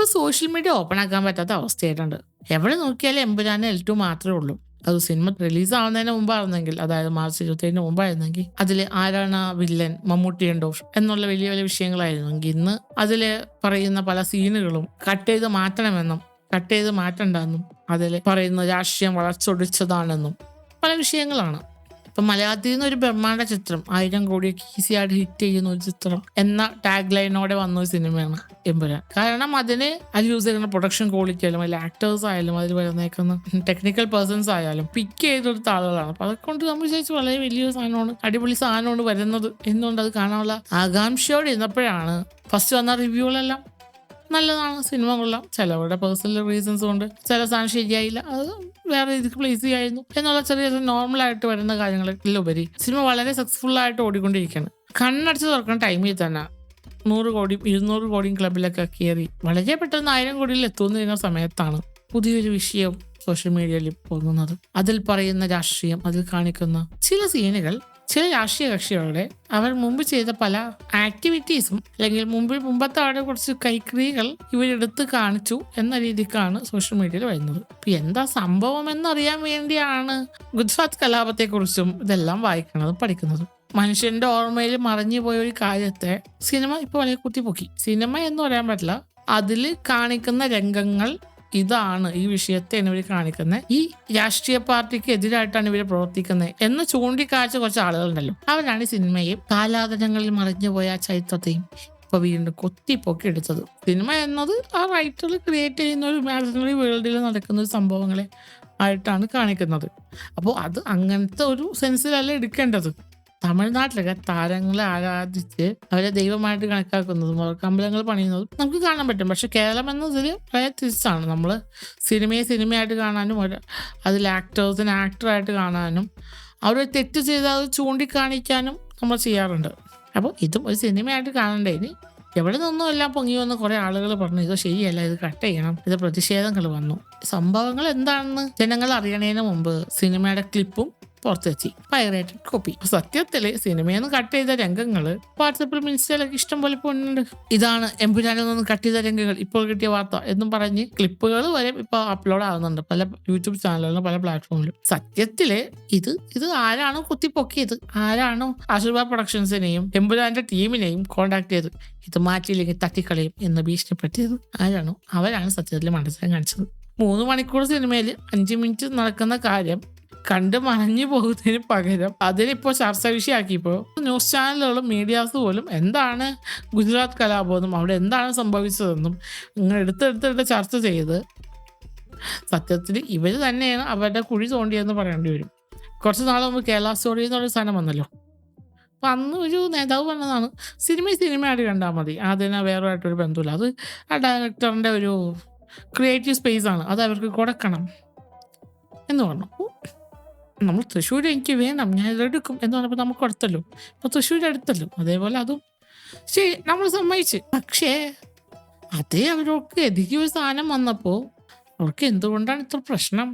ഇപ്പൊ social media open ആക്കാൻ പറ്റാത്ത അവസ്ഥയായിട്ടുണ്ട്. എവിടെ നോക്കിയാലും എമ്പുരാന് L2 മാത്രമേ ഉള്ളൂ. അത് സിനിമ റിലീസ് ആവുന്നതിന് മുമ്പായിരുന്നെങ്കിൽ, അതായത് മാർച്ച് 27 മുമ്പായിരുന്നെങ്കിൽ അതിൽ ആരാണ് വില്ലൻ, മമ്മൂട്ടി ഉണ്ടോ എന്നുള്ള വലിയ വലിയ വിഷയങ്ങളായിരുന്നെങ്കിൽ, ഇന്ന് അതിൽ പറയുന്ന പല സീനുകളും കട്ട് ചെയ്ത് മാറ്റണമെന്നും കട്ട് ചെയ്ത് മാറ്റണ്ടെന്നും അതിൽ പറയുന്ന രാഷ്ട്രീയം വളച്ചൊടിച്ചതാണെന്നും പല വിഷയങ്ങളാണ്. ഇപ്പൊ മലയാളത്തിൽ നിന്ന് ഒരു ബ്രഹ്മാണ്ഡ ചിത്രം 1000 കോടിയൊക്കെ ഈസിയായിട്ട് ഹിറ്റ് ചെയ്യുന്ന ഒരു ചിത്രം എന്ന ടാഗ് ലൈനോടെ വന്ന ഒരു സിനിമയാണ് എമ്പുരാൻ. കാരണം അതിന് അത് യൂസ് ചെയ്യുന്ന പ്രൊഡക്ഷൻ ക്വാളിറ്റി ആയാലും അതിൽ ആക്ടേഴ്സ് ആയാലും അതിൽ വരുന്നേക്കുന്ന ടെക്നിക്കൽ പേഴ്സൺസ് ആയാലും പിക്ക് ചെയ്തെടുത്ത ആളുകളാണ്. അപ്പൊ അതൊക്കെ നമ്മൾ വിചാരിച്ചു വളരെ വലിയൊരു സാധനമാണ്, അടിപൊളി സാധനമാണ് വരുന്നത് എന്നുകൊണ്ട് അത് കാണാനുള്ള ആകാംക്ഷയോടെ ഇരുന്നപ്പോഴാണ് ഫസ്റ്റ് വന്ന റിവ്യൂകളെല്ലാം നല്ലതാണ്, സിനിമ കൊള്ളാം, ചിലവരുടെ പേഴ്സണൽ റീസൺസ് കൊണ്ട് ചില സാധനം ശരിയായില്ല, അത് വേറെ രീതിക്ക് പ്ലേസ് ചെയ്യായിരുന്നു എന്നുള്ള ചെറിയ നോർമലായിട്ട് വരുന്ന കാര്യങ്ങളിലുപരി സിനിമ വളരെ സക്സസ്ഫുൾ ആയിട്ട് ഓടിക്കൊണ്ടിരിക്കുകയാണ്. കണ്ണടച്ച് തുറക്കുന്ന ടൈമിൽ തന്നെ 100 കോടിയും 200 കോടിയും ക്ലബിലൊക്കെ കയറി വളരെ പെട്ടെന്ന് 1000 കോടിയിൽ എത്തുന്ന സമയത്താണ് പുതിയൊരു വിഷയം സോഷ്യൽ മീഡിയയിൽ പോകുന്നത്. അതിൽ പറയുന്ന രാഷ്ട്രീയം, അതിൽ കാണിക്കുന്ന ചില സീനുകൾ ചില രാഷ്ട്രീയ കക്ഷികളുടെ അവർ മുമ്പ് ചെയ്ത പല ആക്ടിവിറ്റീസും അല്ലെങ്കിൽ മുമ്പത്തെ അവിടെ കുറച്ച് കൈക്രിയകൾ ഇവരെടുത്ത് കാണിച്ചു എന്ന രീതിക്കാണ് സോഷ്യൽ മീഡിയയിൽ വരുന്നത്. ഇപ്പൊ എന്താ സംഭവം എന്നറിയാൻ വേണ്ടിയാണ് ഗുജറാത്ത് കലാപത്തെക്കുറിച്ചും ഇതെല്ലാം വായിക്കുന്നതും പഠിക്കുന്നതും. മനുഷ്യന്റെ ഓർമ്മയിൽ മറഞ്ഞു പോയ ഒരു കാര്യത്തെ സിനിമ ഇപ്പൊ വളരെ കുത്തിപ്പൊക്കി. സിനിമ എന്ന് പറയാൻ പറ്റില്ല, അതിൽ കാണിക്കുന്ന രംഗങ്ങൾ ഇതാണ്, ഈ വിഷയത്തെയാണ് ഇവർ കാണിക്കുന്നത്, ഈ രാഷ്ട്രീയ പാർട്ടിക്ക് എതിരായിട്ടാണ് ഇവർ പ്രവർത്തിക്കുന്നത് എന്ന് ചൂണ്ടിക്കാഴ്ച കുറച്ച് ആളുകളുണ്ടല്ലോ. അവരാണ് സിനിമയും കാലാതരങ്ങളിൽ മറിഞ്ഞുപോയ ചരിത്രത്തെയും ഇപ്പൊ വീണ്ടും കൊത്തിപ്പൊക്കി എടുത്തത്. സിനിമ എന്നത് ആ റൈറ്റർ ക്രിയേറ്റ് ചെയ്യുന്ന ഒരു ഇമാജിനറി വേൾഡിൽ നടക്കുന്ന സംഭവങ്ങളെ ആയിട്ടാണ് കാണിക്കുന്നത്. അപ്പോൾ അത് അങ്ങനത്തെ ഒരു സെൻസിലല്ല എടുക്കേണ്ടത്. തമിഴ്നാട്ടിലൊക്കെ താരങ്ങളെ ആരാധിച്ച് അവരെ ദൈവമായിട്ട് കണക്കാക്കുന്നതും അവർക്ക് അമ്പലങ്ങൾ പണിയുന്നതും നമുക്ക് കാണാൻ പറ്റും. പക്ഷെ കേരളം എന്നതിൽ വളരെ തിരിച്ചാണ്. നമ്മൾ സിനിമയായിട്ട് കാണാനും അതിൽ ആക്ടേഴ്സിനെ ആക്ടറായിട്ട് കാണാനും അവർ തെറ്റ് ചെയ്ത് അത് ചൂണ്ടിക്കാണിക്കാനും നമ്മൾ ചെയ്യാറുണ്ട്. അപ്പോൾ ഇതും ഒരു സിനിമയായിട്ട് കാണണ്ടേന് എവിടെ നിന്നും എല്ലാം പൊങ്ങി വന്ന് കുറെ ആളുകൾ പറഞ്ഞു ഇത് ശരിയല്ല, ഇത് കട്ട് ചെയ്യണം, ഇത് പ്രതിഷേധങ്ങൾ വന്നു. സംഭവങ്ങൾ എന്താണെന്ന് ജനങ്ങൾ അറിയണതിന് മുമ്പ് സിനിമയുടെ ക്ലിപ്പും പുറത്തെത്തി, പൈറേറ്റഡ് കോപ്പി. സത്യത്തില് സിനിമയെന്ന് കട്ട് ചെയ്ത രംഗങ്ങൾ വാട്സപ്പിലും ഇൻസ്റ്റയിലൊക്കെ ഇഷ്ടം പോലെ പോകുന്നുണ്ട്. ഇതാണ് എമ്പുരാനിൽ നിന്ന് കട്ട് ചെയ്ത രംഗങ്ങൾ, ഇപ്പോൾ കിട്ടിയ വാർത്ത എന്നും പറഞ്ഞ് ക്ലിപ്പുകൾ വരെ ഇപ്പൊ അപ്ലോഡ് ആവുന്നുണ്ട് പല യൂട്യൂബ് ചാനലുകളിലും പല പ്ലാറ്റ്ഫോമിലും. സത്യത്തില് ഇത് ആരാണോ കുത്തിപ്പൊക്കിയത്, ആരാണോ ആശീർവാദ് പ്രൊഡക്ഷൻസിനെയും എമ്പുരാന്റെ ടീമിനെയും കോണ്ടാക്ട് ചെയ്ത് ഇത് മാറ്റിയില്ലെങ്കിൽ തട്ടിക്കളയും എന്ന് ഭീഷണിപ്പെടുത്തിയത് ആരാണോ അവരാണ് സത്യത്തിൽ മണ്ടത്തരം കാണിച്ചത്. 3 മണിക്കൂർ സിനിമയിൽ 5 മിനിറ്റ് നടക്കുന്ന കാര്യം കണ്ട് മറഞ്ഞു പോകുന്നതിന് പകരം അതിനിപ്പോൾ ചർച്ച വിഷയമാക്കിയപ്പോൾ ന്യൂസ് ചാനലുകളും മീഡിയാസ് പോലും എന്താണ് ഗുജറാത്ത് കലാപമെന്നും അവിടെ എന്താണ് സംഭവിച്ചതെന്നും ഇങ്ങനെ എടുത്തെടുത്ത് ചർച്ച ചെയ്ത് സത്യത്തിൽ ഇവർ തന്നെയാണ് അവരുടെ കുഴി തോണ്ടിയെന്ന് പറയേണ്ടി വരും. കുറച്ച് നാൾ മുമ്പ് കേരള സ്റ്റോറി എന്നൊരു സാധനം വന്നല്ലോ. അപ്പം അന്ന് ഒരു നേതാവ് പറഞ്ഞതാണ് സിനിമയായിട്ട് കണ്ടാൽ മതി, അതിന് വേറൊരു ബന്ധമില്ല, അത് ആ ഡയറക്ടറിൻ്റെ ഒരു ക്രിയേറ്റീവ് സ്പേസ് ആണ്, അത് അവർക്ക് കൊടുക്കണം എന്ന് പറഞ്ഞു. നമ്മൾ തൃശ്ശൂർ എനിക്ക് വേണം, ഞാൻ ഇതെടുക്കും എന്ന് പറഞ്ഞപ്പോൾ നമുക്ക് കൊടുത്തല്ലോ, അപ്പോൾ തൃശ്ശൂർ എടുത്തല്ലോ, അതേപോലെ അതും ശരി നമ്മൾ സമ്മതിച്ച്. പക്ഷേ അതേ അവർക്ക് എതിരെ ഒരു സാധനം വന്നപ്പോൾ അവർക്ക് എന്തുകൊണ്ടാണ് ഇത്ര പ്രശ്നം?